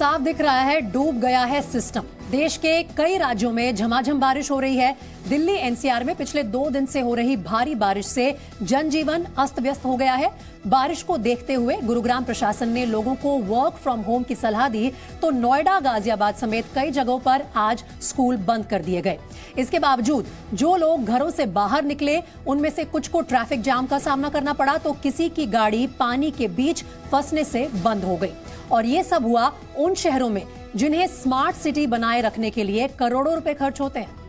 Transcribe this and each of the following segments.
साफ दिख रहा है, डूब गया है सिस्टम। देश के कई राज्यों में झमाझम बारिश हो रही है। दिल्ली एनसीआर में पिछले 2 दिन से हो रही भारी बारिश से जनजीवन अस्त व्यस्त हो गया है। बारिश को देखते हुए गुरुग्राम प्रशासन ने लोगों को वर्क फ्रॉम होम की सलाह दी, तो नोएडा, गाजियाबाद समेत कई जगहों पर आज स्कूल बंद कर दिए गए। इसके बावजूद जो लोग घरों से बाहर निकले, उनमें से कुछ को ट्रैफिक जाम का सामना करना पड़ा, तो किसी की गाड़ी पानी के बीच फंसने से बंद हो गई। और ये सब हुआ उन शहरों में जिन्हें स्मार्ट सिटी बनाए रखने के लिए करोड़ों रुपए खर्च होते हैं।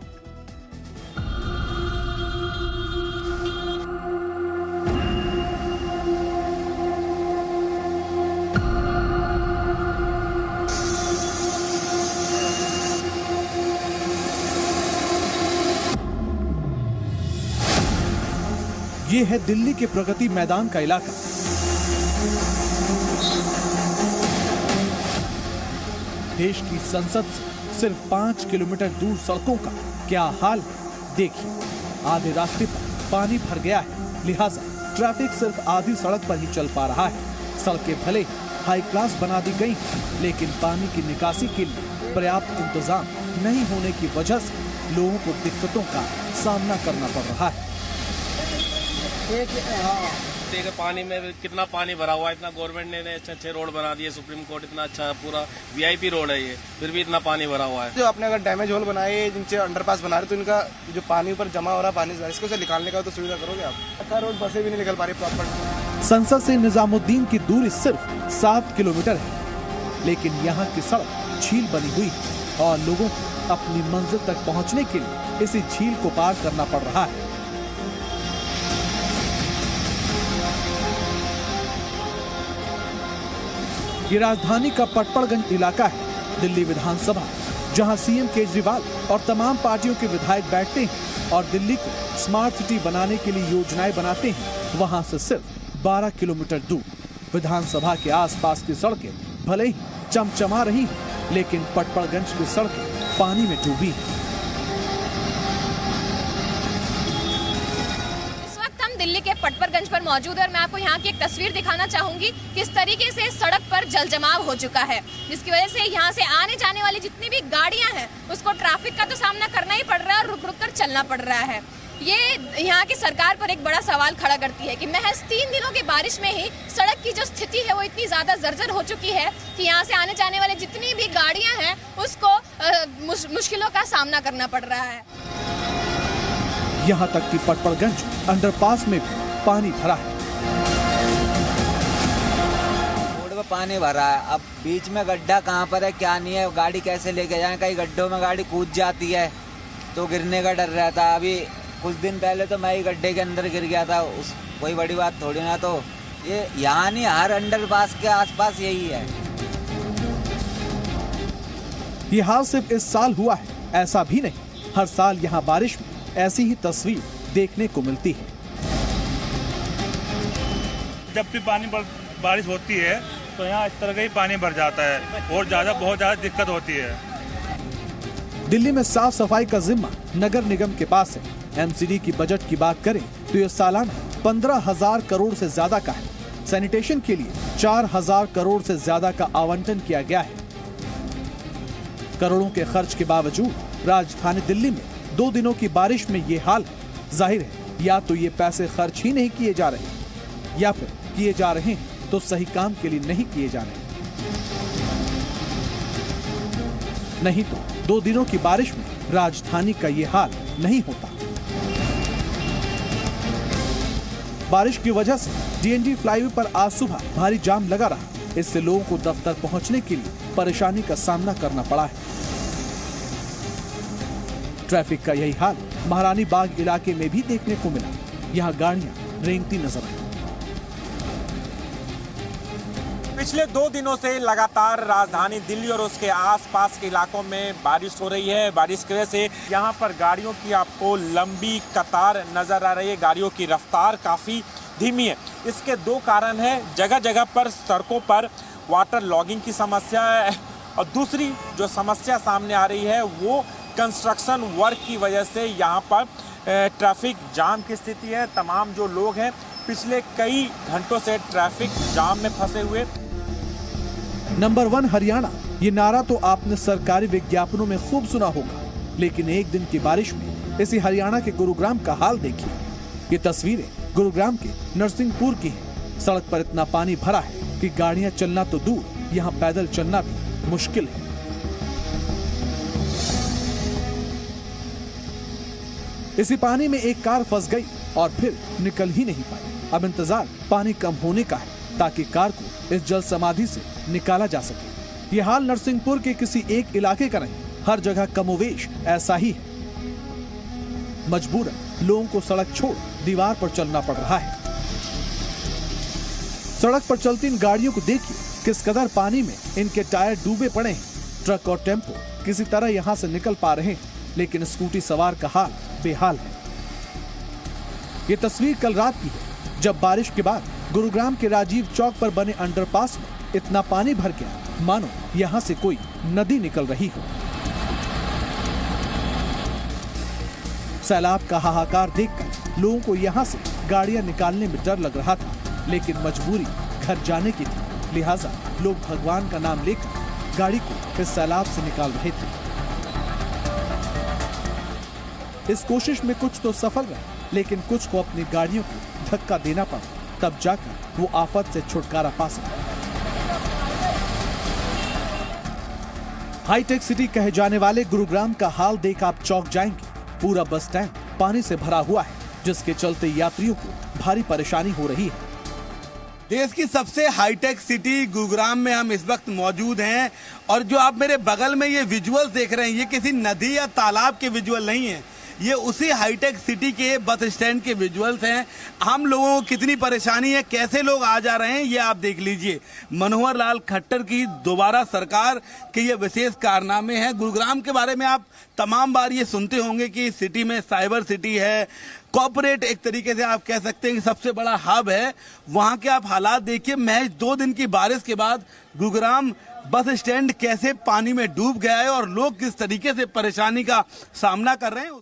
ये है दिल्ली के प्रगति मैदान का इलाका। देश की संसद से सिर्फ 5 किलोमीटर दूर सड़कों का क्या हाल है देखिए। आधे रास्ते पर पानी भर गया है, लिहाजा ट्रैफिक सिर्फ आधी सड़क पर ही चल पा रहा है। सड़कें भले ही हाई क्लास बना दी गई, लेकिन पानी की निकासी के लिए पर्याप्त इंतजाम नहीं होने की वजह से लोगों को दिक्कतों का सामना करना पड़ रहा है। देखिए पानी में कितना पानी भरा हुआ है, इतना गवर्नमेंट ने अच्छे रोड बना दिए, सुप्रीम कोर्ट इतना अच्छा पूरा वीआईपी रोड है ये, फिर भी इतना पानी भरा हुआ है। जो आपने अगर डैमेज होल बनाए, जिनसे अंडरपास बना रहे, तो इनका जो पानी ऊपर जमा हो रहा है पानी, इसको से निकालने का तो सुविधा करोगे आप। रोड बसें भी नहीं निकल पा रही प्रॉपर। संसद से निजामुद्दीन की दूरी सिर्फ 7 किलोमीटर है, लेकिन यहाँ की सड़क झील बनी हुई है और लोगों को अपनी मंजिल तक पहुँचने के लिए इसी झील को पार करना पड़ रहा है। ये राजधानी का पटपड़गंज इलाका है, दिल्ली विधानसभा, जहां सीएम केजरीवाल और तमाम पार्टियों के विधायक बैठते हैं और दिल्ली को स्मार्ट सिटी बनाने के लिए योजनाएं बनाते हैं। वहां से सिर्फ 12 किलोमीटर दूर विधानसभा के आसपास की सड़कें भले ही चमचमा रही हैं, लेकिन पटपड़गंज की सड़कें पानी में डूबी हैं। दिल्ली के पटपड़गंज पर मौजूद है और मैं आपको यहाँ की एक तस्वीर दिखाना चाहूंगी किस तरीके से सड़क पर जल जमाव हो चुका है, जिसकी वजह से यहाँ से आने जाने वाली जितनी भी गाड़ियां हैं उसको ट्रैफिक का तो सामना करना ही पड़ रहा है और रुक रुक कर चलना पड़ रहा है। ये यहाँ की सरकार पर एक बड़ा सवाल खड़ा करती है कि महज 3 दिनों की बारिश में ही सड़क की जो स्थिति है वो इतनी ज्यादा जर्जर हो चुकी है कि यहाँ से आने जाने वाले जितनी भी गाड़ियां हैं उसको मुश्किलों का सामना करना पड़ रहा है। यहाँ तक कि पटपड़गंज अंडरपास में भी पानी भरा है। रोड में पानी भरा है, अब बीच में गड्ढा कहाँ पर है क्या नहीं है, गाड़ी कैसे लेके जाए। कई गड्ढों में गाड़ी कूद जाती है तो गिरने का डर रहता है। अभी कुछ दिन पहले तो मैं ही गड्ढे के अंदर गिर गया था, कोई बड़ी बात थोड़ी ना। तो ये यहाँ नहीं, हर अंडरपास के आसपास यही है। ये हाल सिर्फ इस साल हुआ है ऐसा भी नहीं, हर साल यहाँ बारिश में ऐसी ही तस्वीर देखने को मिलती है। जब भी बारिश होती है तो यहाँ इस तरह का ही पानी भर जाता है और बहुत ज्यादा दिक्कत होती है। दिल्ली में साफ सफाई का जिम्मा नगर निगम के पास है। एमसीडी की बजट की बात करें तो ये सालाना 15,000 करोड़ से ज्यादा का है। सैनिटेशन के लिए 4,000 करोड़ से ज्यादा का आवंटन किया गया है। करोड़ों के खर्च के बावजूद राजधानी दिल्ली में 2 दिनों की बारिश में ये हाल है। जाहिर है या तो ये पैसे खर्च ही नहीं किए जा रहे, या फिर किए जा रहे हैं तो सही काम के लिए नहीं किए जा रहे। नहीं तो 2 दिनों की बारिश में राजधानी का ये हाल नहीं होता। बारिश की वजह से डीएनडी फ्लाईवे पर आज सुबह भारी जाम लगा रहा। इससे लोगों को दफ्तर पहुंचने के लिए परेशानी का सामना करना पड़ा है। ट्रैफिक का यही हाल महारानी बाग इलाके में भी देखने को मिला। यहाँ गाड़ियां रेंगती नजर आई। पिछले 2 दिनों से लगातार राजधानी दिल्ली और उसके आसपास के इलाकों में बारिश हो रही है। बारिश की वजह से यहाँ पर गाड़ियों की आपको लंबी कतार नजर आ रही है। गाड़ियों की रफ्तार काफ़ी धीमी है। इसके 2 कारण हैं। जगह जगह पर सड़कों पर वाटर लॉगिंग की समस्या है और दूसरी जो समस्या सामने आ रही है वो कंस्ट्रक्शन वर्क की वजह से यहाँ पर ट्रैफिक जाम की स्थिति है। तमाम जो लोग हैं पिछले कई घंटों से ट्रैफिक जाम में फंसे हुए। नंबर 1 हरियाणा, ये नारा तो आपने सरकारी विज्ञापनों में खूब सुना होगा, लेकिन एक दिन की बारिश में इसी हरियाणा के गुरुग्राम का हाल देखिए। ये तस्वीरें गुरुग्राम के नरसिंहपुर की हैं। सड़क पर इतना पानी भरा है कि गाड़ियां चलना तो दूर, यहाँ पैदल चलना भी मुश्किल है। इसी पानी में एक कार फंस गई और फिर निकल ही नहीं पाई। अब इंतजार पानी कम होने का है ताकि कार को इस जल समाधि से निकाला जा सके। ये हाल नरसिंहपुर के किसी एक इलाके का नहीं, हर जगह कमोवेश ऐसा ही है। मजबूरन लोगों को सड़क छोड़ दीवार पर चलना पड़ रहा है। सड़क पर चलती इन गाड़ियों को देखिए, किस कदर पानी में इनके टायर डूबे पड़े हैं। ट्रक और टेम्पो किसी तरह यहाँ से निकल पा रहे हैं, लेकिन स्कूटी सवार का हाल बेहाल है। ये तस्वीर कल रात की है, जब बारिश के बाद गुरुग्राम के राजीव चौक पर बने अंडरपास में इतना पानी भर गया, मानो यहाँ से कोई नदी निकल रही हो। सैलाब का हाहाकार देखकर लोगों को यहाँ से गाड़ियां निकालने में डर लग रहा था, लेकिन मजबूरी घर जाने की थी, लिहाजा लोग भगवान का नाम लेकर गाड़ी को इस सैलाब से निकाल रहे थे। इस कोशिश में कुछ तो सफल रहे, लेकिन कुछ को अपनी गाड़ियों को धक्का देना पड़ा, तब जाकर वो आफत से छुटकारा पा सके। हाईटेक सिटी कहे जाने वाले गुरुग्राम का हाल देख आप चौंक जाएंगे। पूरा बस स्टैंड पानी से भरा हुआ है, जिसके चलते यात्रियों को भारी परेशानी हो रही है। देश की सबसे हाईटेक सिटी गुरुग्राम में हम इस वक्त मौजूद हैं, और जो आप मेरे बगल में ये विजुअल्स देख रहे हैं, ये किसी नदी या तालाब के विजुअल नहीं है, ये उसी हाईटेक सिटी के बस स्टैंड के विजुअल्स हैं। हम लोगों को कितनी परेशानी है, कैसे लोग आ जा रहे हैं, ये आप देख लीजिए। मनोहर लाल खट्टर की दोबारा सरकार के ये विशेष कारनामे हैं। गुरुग्राम के बारे में आप तमाम बार ये सुनते होंगे कि सिटी में साइबर सिटी है, कॉर्पोरेट एक तरीके से आप कह सकते हैं कि सबसे बड़ा हब है। वहां के आप हालात देखिए, महज 2 दिन की बारिश के बाद गुरुग्राम बस स्टैंड कैसे पानी में डूब गया है और लोग किस तरीके से परेशानी का सामना कर रहे हैं।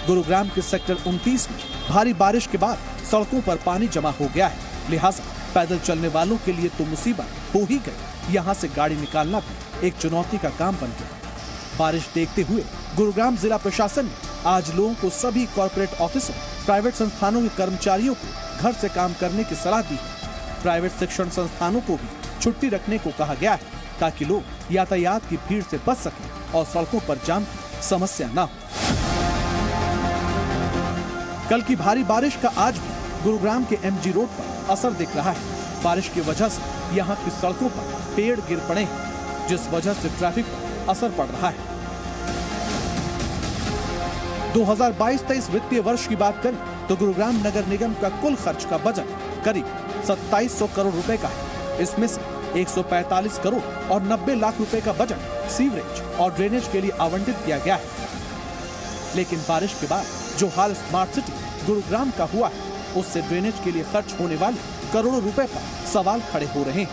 गुरुग्राम के सेक्टर 29 में भारी बारिश के बाद सड़कों पर पानी जमा हो गया है, लिहाजा पैदल चलने वालों के लिए तो मुसीबत हो ही गई। यहाँ से गाड़ी निकालना भी एक चुनौती का काम बन गया। बारिश देखते हुए गुरुग्राम जिला प्रशासन ने आज लोगों को सभी कॉर्पोरेट ऑफिसों, प्राइवेट संस्थानों के कर्मचारियों को घर से काम करने की सलाह दी है। प्राइवेट शिक्षण संस्थानों को भी छुट्टी रखने को कहा गया है, ताकि लोग यातायात की भीड़ से बच सकें और सड़कों पर जाम की समस्या न हो। कल की भारी बारिश का आज भी गुरुग्राम के MG रोड पर असर दिख रहा है। बारिश की वजह से यहाँ की सड़कों पर पेड़ गिर पड़े हैं, जिस वजह से ट्रैफिक पर असर पड़ रहा है। 2022-23 वित्तीय वर्ष की बात करें तो गुरुग्राम नगर निगम का कुल खर्च का बजट करीब 2700 करोड़ रुपए का है। इसमें से 145 करोड़ और 90 लाख रुपए का बजट सीवरेज और ड्रेनेज के लिए आवंटित किया गया है। लेकिन बारिश के बाद जो हाल स्मार्ट सिटी गुरुग्राम का हुआ है, उससे ड्रेनेज के लिए खर्च होने वाले करोड़ों रुपए पर सवाल खड़े हो रहे हैं।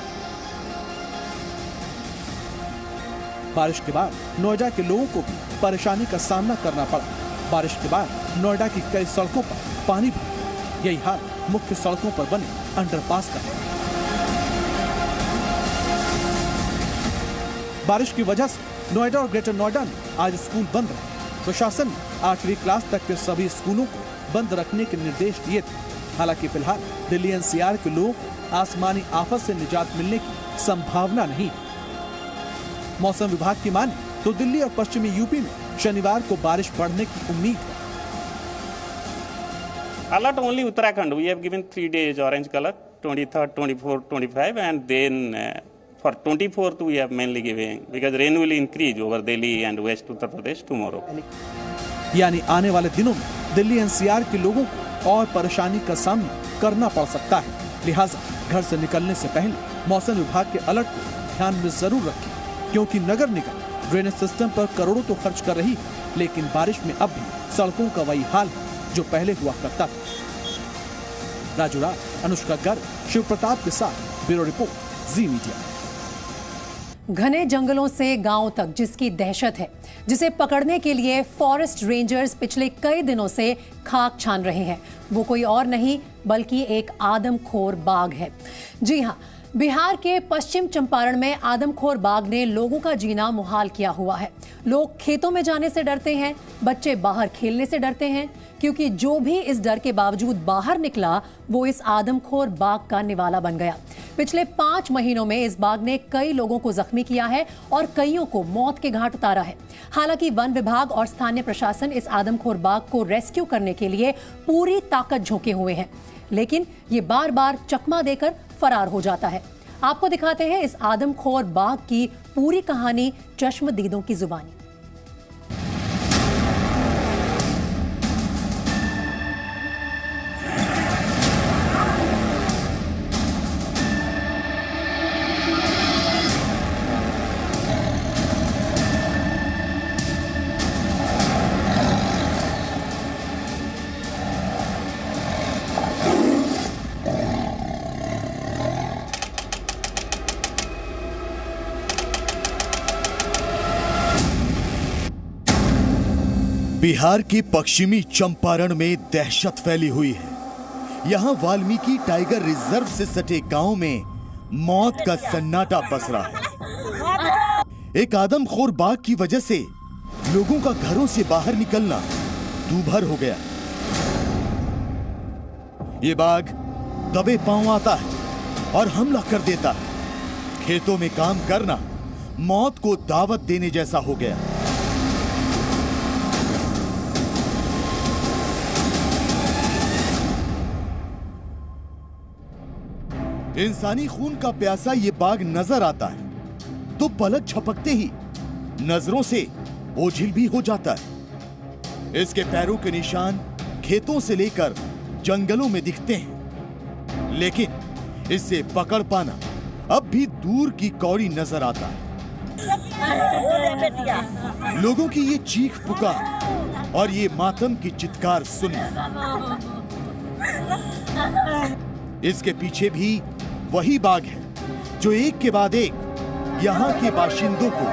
बारिश के बाद नोएडा के लोगों को भी परेशानी का सामना करना पड़ा। बारिश के बाद नोएडा की कई सड़कों पर पानी भर गया। यही हाल मुख्य सड़कों पर बने अंडरपास का है। बारिश की वजह से नोएडा और ग्रेटर नोएडा में आज स्कूल बंद रहे। प्रशासन ने 8वीं क्लास तक के सभी स्कूलों को बंद रखने के निर्देश दिए थे। हालांकि फिलहाल दिल्ली NCR के लोगों को आसमानी आफत से निजात मिलने की संभावना नहीं। मौसम विभाग की माने तो दिल्ली और पश्चिमी यूपी में शनिवार को बारिश बढ़ने की उम्मीद है। Alert only Uttarakhand. We have given 3 days orange color, 23rd, 24th, 25, and then for 24th we have mainly given because rain will increase over Delhi and West Uttar Pradesh tomorrow. यानी आने वाले दिनों में दिल्ली NCR के लोगों को और परेशानी का सामना करना पड़ सकता है। लिहाजा घर से निकलने से पहले मौसम विभाग के अलर्ट को ध्यान में जरूर रखें, क्योंकि नगर निगम ड्रेनेज सिस्टम पर करोड़ों तो खर्च कर रही है, लेकिन बारिश में अब भी सड़कों का वही हाल है जो पहले हुआ करता था। राजू राज, अनुष्का गर्ग, शिव प्रताप के साथ ब्यूरो रिपोर्ट, जी मीडिया। घने जंगलों से गांव तक जिसकी दहशत है, जिसे पकड़ने के लिए फॉरेस्ट रेंजर्स पिछले कई दिनों से खाक छान रहे हैं, वो कोई और नहीं बल्कि एक आदमखोर बाघ है। जी हां, बिहार के पश्चिम चंपारण में आदमखोर बाघ ने लोगों का जीना मुहाल किया हुआ है। लोग खेतों में जाने से डरते हैं, बच्चे बाहर खेलने से डरते हैं, क्योंकि जो भी इस डर के बावजूद बाहर निकला वो इस आदमखोर बाघ का निवाला बन गया। पिछले 5 महीनों में इस बाघ ने कई लोगों को जख्मी किया है और कईयों को मौत के घाट उतारा है। हालांकि वन विभाग और स्थानीय प्रशासन इस आदमखोर बाघ को रेस्क्यू करने के लिए पूरी ताकत झोंके हुए हैं, लेकिन ये बार बार चकमा देकर फरार हो जाता है। आपको दिखाते हैं इस आदमखोर बाघ की पूरी कहानी चश्मदीदों की जुबानी। बिहार के पश्चिमी चंपारण में दहशत फैली हुई है। यहाँ वाल्मीकि टाइगर रिजर्व से सटे गांव में मौत का सन्नाटा पसरा है। एक आदमखोर बाघ की वजह से लोगों का घरों से बाहर निकलना दूभर हो गया। ये बाघ दबे पांव आता है और हमला कर देता है। खेतों में काम करना मौत को दावत देने जैसा हो गया। इंसानी खून का प्यासा ये बाघ नजर आता है तो पलक झपकते ही नजरों से ओझिल भी हो जाता है। इसके पैरों के निशान खेतों से लेकर जंगलों में दिखते हैं, लेकिन इससे पकड़ पाना अब भी दूर की कौड़ी नजर आता है। लोगों की ये चीख पुकार और ये मातम की चित्कार सुनना, इसके पीछे भी वही बाघ है जो एक के बाद एक यहाँ के बाशिंदों को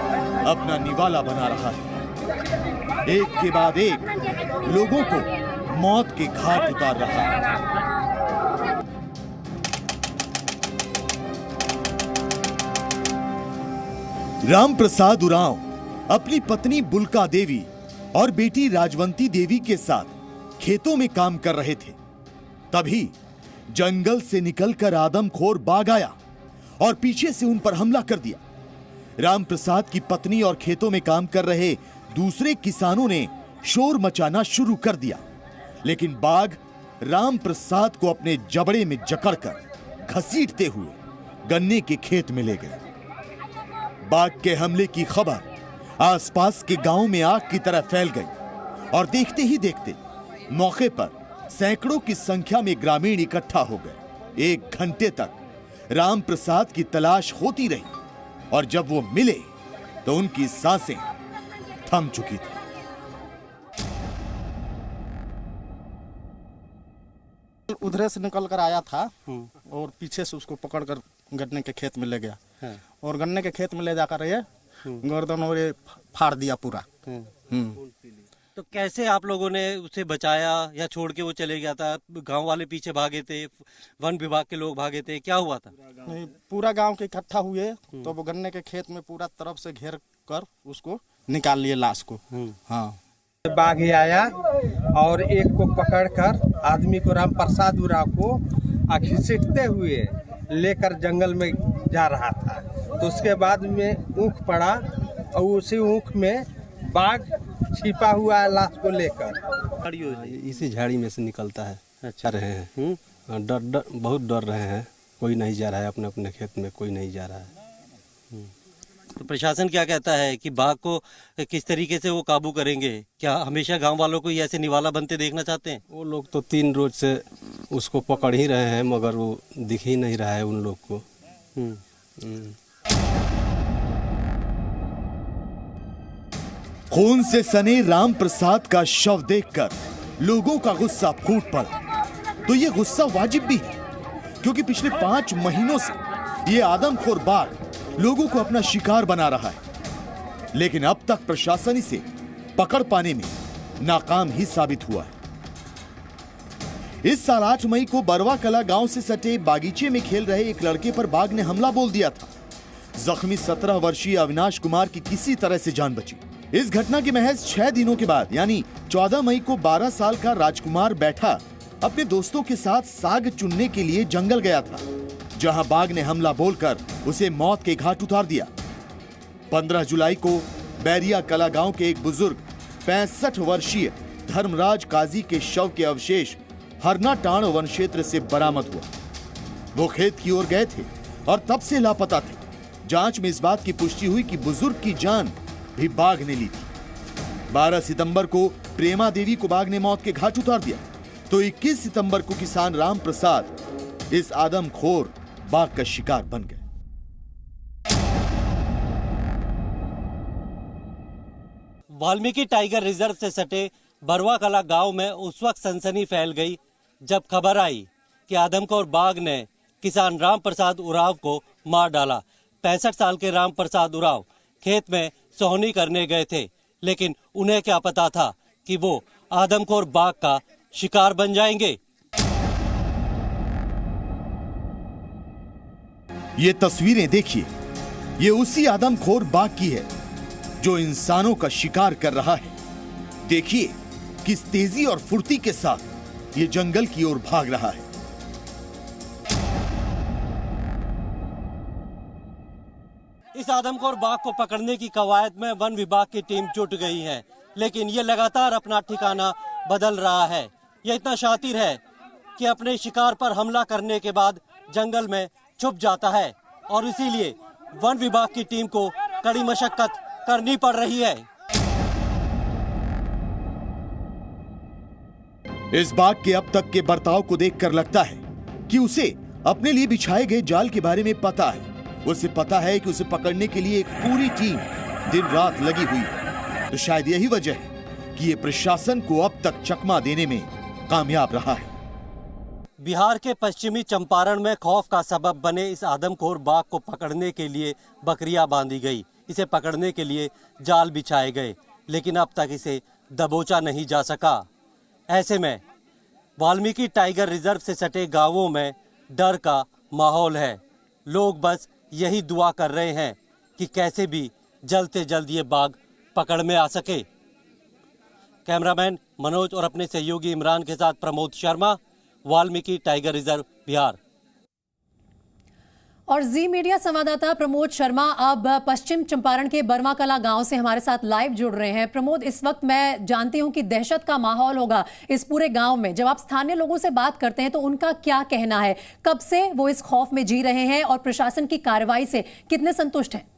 अपना निवाला बना रहा है। एक के बाद एक लोगों को मौत के घाट उतार रहा है। राम प्रसाद उरांव अपनी पत्नी बुल्का देवी और बेटी राजवंती देवी के साथ खेतों में काम कर रहे थे। तभी जंगल से निकलकर आदमखोर बाघ आया और पीछे से उन पर हमला कर दिया। राम प्रसाद की पत्नी और खेतों में काम कर रहे दूसरे किसानों ने शोर मचाना शुरू कर दिया, लेकिन बाघ राम प्रसाद को अपने जबड़े में जकड़कर घसीटते हुए गन्ने के खेत में ले गए। बाघ के हमले की खबर आसपास के गांव में आग की तरह फैल गई और देखते ही देखते मौके पर सैकड़ों की संख्या में ग्रामीण इकट्ठा हो गए। 1 घंटे तक राम प्रसाद की तलाश होती रही और जब वो मिले तो उनकी सांसें थम चुकी थी। उधर से निकल कर आया था और पीछे से उसको पकड़कर गन्ने के खेत में ले गया और गन्ने के खेत में ले जाकर ये गर्दन और ये फाड़ दिया पूरा। तो कैसे आप लोगों ने उसे बचाया या छोड़ के वो चले गया था? गांव वाले पीछे भागे थे, वन विभाग के लोग भागे थे, क्या हुआ था? नहीं, पूरा गांव के इकट्ठा हुए तो वो गन्ने के खेत में पूरा तरफ से घेर कर उसको निकाल लिए लाश को। हाँ, बाघ ही आया और एक को पकड़कर आदमी को राम प्रसाद उरांव को घसीटते हुए लेकर जंगल में जा रहा था। तो उसके बाद में ऊख पड़ा और उसी ऊख में बाघ छिपा हुआ है लाश को लेकर। इसी झाड़ी में से निकलता है। अच्छा रहे हैं, बहुत डर रहे हैं। कोई नहीं जा रहा है अपने अपने खेत में, कोई नहीं जा रहा है। तो प्रशासन क्या कहता है कि बाघ को किस तरीके से वो काबू करेंगे? क्या हमेशा गांव वालों को ऐसे निवाला बनते देखना चाहते हैं? वो लोग तो 3 रोज से उसको पकड़ ही रहे हैं, मगर वो दिख ही नहीं रहा है उन लोग को। खून से सने राम प्रसाद का शव देखकर लोगों का गुस्सा फूट पड़ा। तो ये गुस्सा वाजिब भी है, क्योंकि पिछले 5 महीनों से ये आदमखोर बाघ लोगों को अपना शिकार बना रहा है, लेकिन अब तक प्रशासन इसे पकड़ पाने में नाकाम ही साबित हुआ है। इस साल 8 मई को बरवा कला गांव से सटे बागीचे में खेल रहे एक लड़के पर बाघ ने हमला बोल दिया था। जख्मी 17 वर्षीय अविनाश कुमार की किसी तरह से जान बची। इस घटना के महज 6 दिनों के बाद यानी 14 मई को 12 साल का राजकुमार बैठा अपने दोस्तों के साथ साग चुनने के लिए जंगल गया था, जहां बाघ ने हमला बोलकर उसे मौत के घाट उतार दिया। 15 जुलाई को बैरिया कला गांव के एक बुजुर्ग 65 वर्षीय धर्मराज काजी के शव के अवशेष हरना टाण वन क्षेत्र से बरामद हुआ। वो खेत की ओर गए थे और तब से लापता थे। जांच में इस बात की पुष्टि हुई कि बुजुर्ग की जान भी बाघ ने ली थी। 12 सितंबर को प्रेमा देवी को बाघ ने मौत के घाट उतार दिया, तो 21 सितंबर को किसान राम प्रसाद इस आदमखोर बाघ का शिकार बन गए। वाल्मीकि टाइगर रिजर्व से सटे बरवा कला गांव में उस वक्त सनसनी फैल गई जब खबर आई कि आदमखोर बाघ ने किसान राम प्रसाद उरांव को मार डाला। 65 साल के राम प्रसाद उरांव खेत में सोहनी करने गए थे, लेकिन उन्हें क्या पता था कि वो आदमखोर बाघ का शिकार बन जाएंगे। ये तस्वीरें देखिए, ये उसी आदमखोर बाघ की है जो इंसानों का शिकार कर रहा है। देखिए किस तेजी और फुर्ती के साथ ये जंगल की ओर भाग रहा है। इस आदमखोर बाघ को पकड़ने की कवायद में वन विभाग की टीम जुट गई है, लेकिन ये लगातार अपना ठिकाना बदल रहा है। ये इतना शातिर है कि अपने शिकार पर हमला करने के बाद जंगल में छुप जाता है और इसीलिए वन विभाग की टीम को कड़ी मशक्कत करनी पड़ रही है। इस बाघ के अब तक के बर्ताव को देखकर लगता है कि उसे अपने लिए बिछाए गए जाल के बारे में पता है। उसे पता है कि उसे पकड़ने के लिए एक पूरी टीम दिन रात लगी हुई है। तो शायद यही वजह है कि ये प्रशासन को अब तक चकमा देने में कामयाब रहा है। बिहार के पश्चिमी चंपारण में खौफ का सबब बने इस आदमखोर बाघ को पकड़ने के लिए बकरियां बांधी गई। इसे पकड़ने के लिए जाल बिछाए गए, लेकिन अब तक इसे दबोचा नहीं जा सका। ऐसे में वाल्मीकि टाइगर रिजर्व से सटे गांवों में डर का माहौल है। लोग बस यही दुआ कर रहे हैं कि कैसे भी जल्द से जल्द ये बाघ पकड़ में आ सके। कैमरामैन मनोज और अपने सहयोगी इमरान के साथ प्रमोद शर्मा, वाल्मीकि टाइगर रिजर्व, बिहार। और जी मीडिया संवाददाता प्रमोद शर्मा अब पश्चिम चंपारण के बरवा कला गांव से हमारे साथ लाइव जुड़ रहे हैं। प्रमोद, इस वक्त मैं जानती हूं कि दहशत का माहौल होगा इस पूरे गांव में। जब आप स्थानीय लोगों से बात करते हैं तो उनका क्या कहना है? कब से वो इस खौफ में जी रहे हैं और प्रशासन की कार्रवाई से कितने संतुष्ट हैं?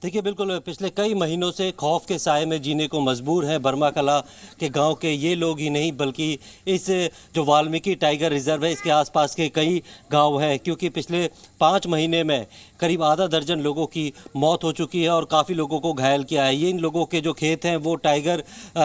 देखिए, बिल्कुल पिछले कई महीनों से खौफ के साए में जीने को मजबूर हैं बरवा कला के गांव के ये लोग ही नहीं, बल्कि इस जो वाल्मीकि टाइगर रिजर्व है इसके आसपास के कई गांव हैं, क्योंकि पिछले 5 महीने में करीब आधा दर्जन लोगों की मौत हो चुकी है और काफ़ी लोगों को घायल किया है। ये इन लोगों के जो खेत हैं वो टाइगर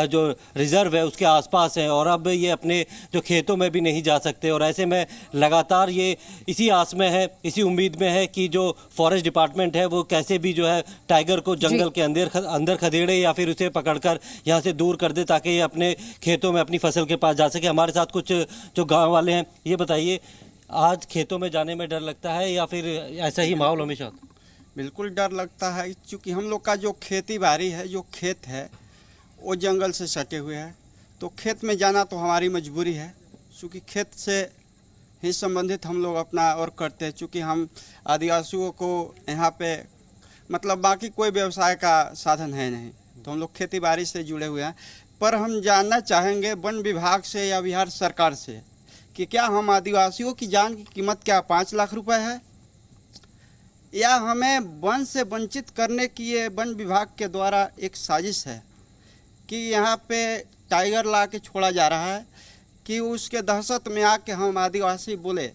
जो रिजर्व है उसके आसपास हैं और अब ये अपने जो खेतों में भी नहीं जा सकते। और ऐसे में लगातार ये इसी आस में है, इसी उम्मीद में है कि जो फॉरेस्ट डिपार्टमेंट है वो कैसे भी जो है टाइगर को जंगल के अंदर खदेड़े या फिर उसे पकड़कर यहाँ से दूर कर दे ताकि ये अपने खेतों में अपनी फसल के पास जा सके। हमारे साथ कुछ जो गाँव वाले हैं, ये बताइए, आज खेतों में जाने में डर लगता है या फिर ऐसा ही माहौल हमेशा? बिल्कुल डर लगता है, क्योंकि हम लोग का जो खेती बाड़ी है, जो खेत है वो जंगल से सटे हुए हैं, तो खेत में जाना तो हमारी मजबूरी है, क्योंकि खेत से ही संबंधित हम लोग अपना और करते हैं। चूँकि हम आदिवासियों को यहाँ पे मतलब बाकी कोई व्यवसाय का साधन है नहीं, तो हम लोग खेती बाड़ी से जुड़े हुए हैं। पर हम जानना चाहेंगे वन विभाग से या बिहार सरकार से कि क्या हम आदिवासियों की जान की कीमत क्या 5 लाख रुपए है, या हमें वन से वंचित करने की ये वन विभाग के द्वारा एक साजिश है कि यहाँ पे टाइगर ला के छोड़ा जा रहा है, कि उसके दहशत में आके हम आदिवासी बोले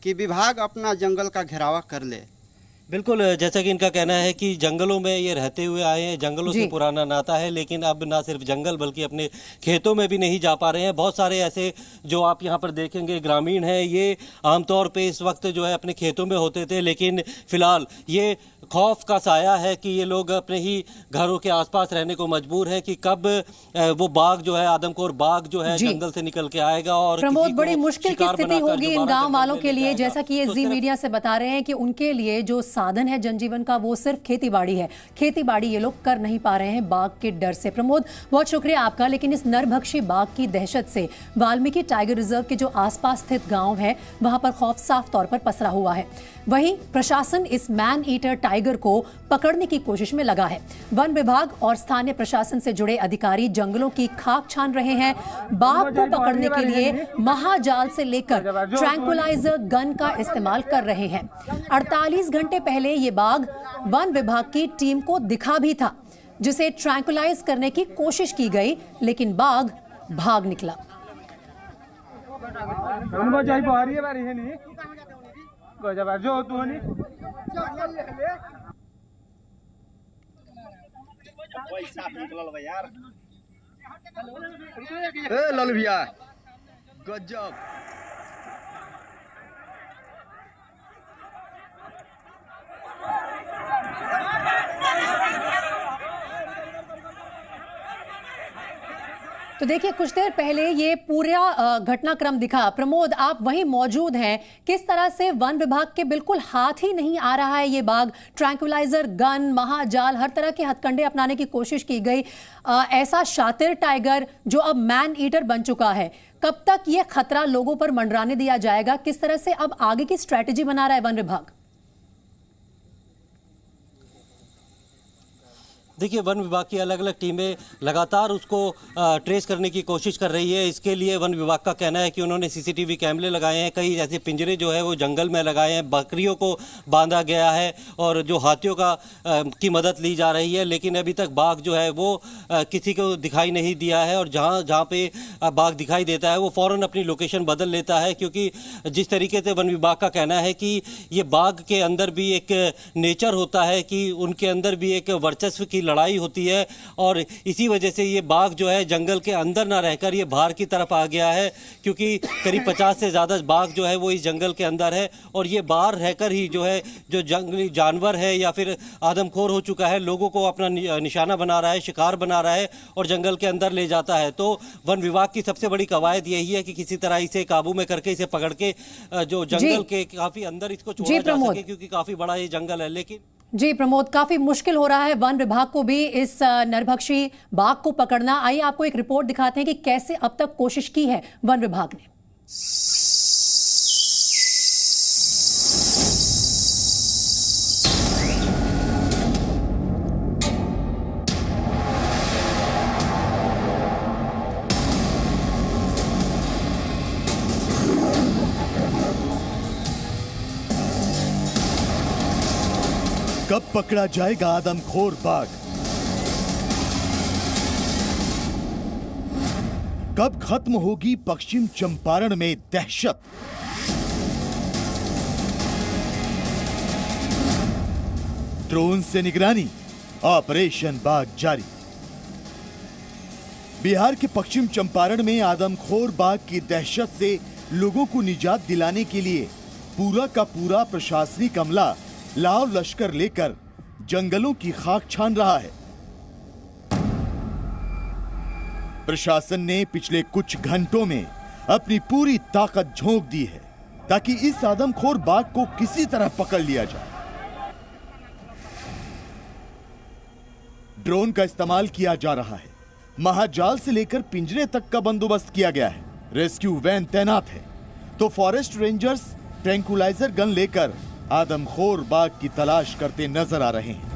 कि विभाग अपना जंगल का घेरावा कर ले। बिल्कुल, जैसा कि इनका कहना है कि जंगलों में ये रहते हुए आए हैं, जंगलों से पुराना नाता है, लेकिन अब ना सिर्फ जंगल बल्कि अपने खेतों में भी नहीं जा पा रहे हैं। बहुत सारे ऐसे जो आप यहाँ पर देखेंगे ग्रामीण हैं, ये आमतौर पे इस वक्त जो है अपने खेतों में होते थे, लेकिन फिलहाल ये खौफ का साया है कि ये लोग अपने ही घरों के आसपास रहने को मजबूर हैं कि कब वो बाघ जो है, आदमखोर बाघ जो है जंगल से निकल के आएगा और प्रमोद, बड़ी मुश्किल की स्थिति होगी इन गांव वालों के लिए। जैसा कि ये जी मीडिया से बता रहे हैं कि उनके लिए जो साधन है जनजीवन का वो सिर्फ खेतीबाड़ी है। खेतीबाड़ी ये लोग कर नहीं पा रहे हैं बाघ के डर से। प्रमोद, बहुत शुक्रिया आपका। लेकिन इस नरभक्षी बाघ की दहशत से वाल्मीकि टाइगर रिजर्व के जो आसपास स्थित गांव है वहां पर खौफ साफ तौर पर पसरा हुआ है। वहीं प्रशासन इस मैन ईटर टाइगर को पकड़ने की कोशिश में लगा है। वन विभाग और स्थानीय प्रशासन से जुड़े अधिकारी जंगलों की खाक छान रहे हैं। बाघ को पकड़ने के लिए महाजाल से लेकर ट्रैंकुलाइजर गन का इस्तेमाल कर रहे हैं। 48 घंटे पहले ये बाघ वन विभाग की टीम को दिखा भी था, जिसे ट्रैंकुलाइज करने की कोशिश की गई, लेकिन बाघ भाग निकला। लालू भैया गजब। तो देखिए, कुछ देर पहले ये पूरा घटनाक्रम दिखा। प्रमोद, आप वहीं मौजूद हैं। किस तरह से वन विभाग के बिल्कुल हाथ ही नहीं आ रहा है ये बाघ। ट्रैंकुलाइजर गन, महाजाल, हर तरह के हथकंडे अपनाने की कोशिश की गई। ऐसा शातिर टाइगर जो अब मैन ईटर बन चुका है, कब तक ये खतरा लोगों पर मंडराने दिया जाएगा? किस तरह से अब आगे की स्ट्रैटेजी बना रहा है वन विभाग? देखिए, वन विभाग की अलग अलग टीमें लगातार उसको ट्रेस करने की कोशिश कर रही है। इसके लिए वन विभाग का कहना है कि उन्होंने सीसीटीवी कैमरे लगाए हैं, कई ऐसे पिंजरे जो है वो जंगल में लगाए हैं, बकरियों को बांधा गया है और जो हाथियों की मदद ली जा रही है। लेकिन अभी तक बाघ जो है वो किसी को दिखाई नहीं दिया है और जहाँ पे बाघ दिखाई देता है वो फ़ौरन अपनी लोकेशन बदल लेता है, क्योंकि जिस तरीके से वन विभाग का कहना है कि ये बाघ के अंदर भी एक नेचर होता है कि उनके अंदर भी एक वर्चस्व की लड़ाई होती है और इसी वजह से ये बाघ जो है जंगल के अंदर ना रहकर ये बाहर की तरफ आ गया है, क्योंकि करीब 50 से ज़्यादा बाघ जो है वो इस जंगल के अंदर है और ये बाहर रहकर ही जो है जो जंगली जानवर है या फिर आदमखोर हो चुका है, लोगों को अपना निशाना बना रहा है, शिकार बना रहा है और जंगल के अंदर ले जाता है। तो वन विभाग की सबसे बड़ी कवायद यही है कि किसी तरह इसे काबू में करके इसे पकड़ के जो जंगल के काफी अंदर इसको छोड़ा जा सके, क्योंकि काफी बड़ा ये जंगल है। लेकिन जी प्रमोद, काफी मुश्किल हो रहा है वन विभाग को भी इस नरभक्षी बाघ को पकड़ना। आइए आपको एक रिपोर्ट दिखाते हैं कि कैसे अब तक कोशिश की है वन विभाग ने। कब पकड़ा जाएगा आदमखोर बाघ? कब खत्म होगी पश्चिम चंपारण में दहशत? ड्रोन से निगरानी, ऑपरेशन बाघ जारी। बिहार के पश्चिम चंपारण में आदमखोर बाघ की दहशत से लोगों को निजात दिलाने के लिए पूरा का पूरा प्रशासनिक अमला लाव लश्कर लेकर जंगलों की खाक छान रहा है। प्रशासन ने पिछले कुछ घंटों में अपनी पूरी ताकत झोंक दी है ताकि इस आदमखोर बाघ को किसी तरह पकड़ लिया जाए। ड्रोन का इस्तेमाल किया जा रहा है, महाजाल से लेकर पिंजरे तक का बंदोबस्त किया गया है, रेस्क्यू वैन तैनात है, तो फॉरेस्ट रेंजर्स ट्रैंकुलाइजर गन लेकर आदमखोर बाघ की तलाश करते नजर आ रहे हैं।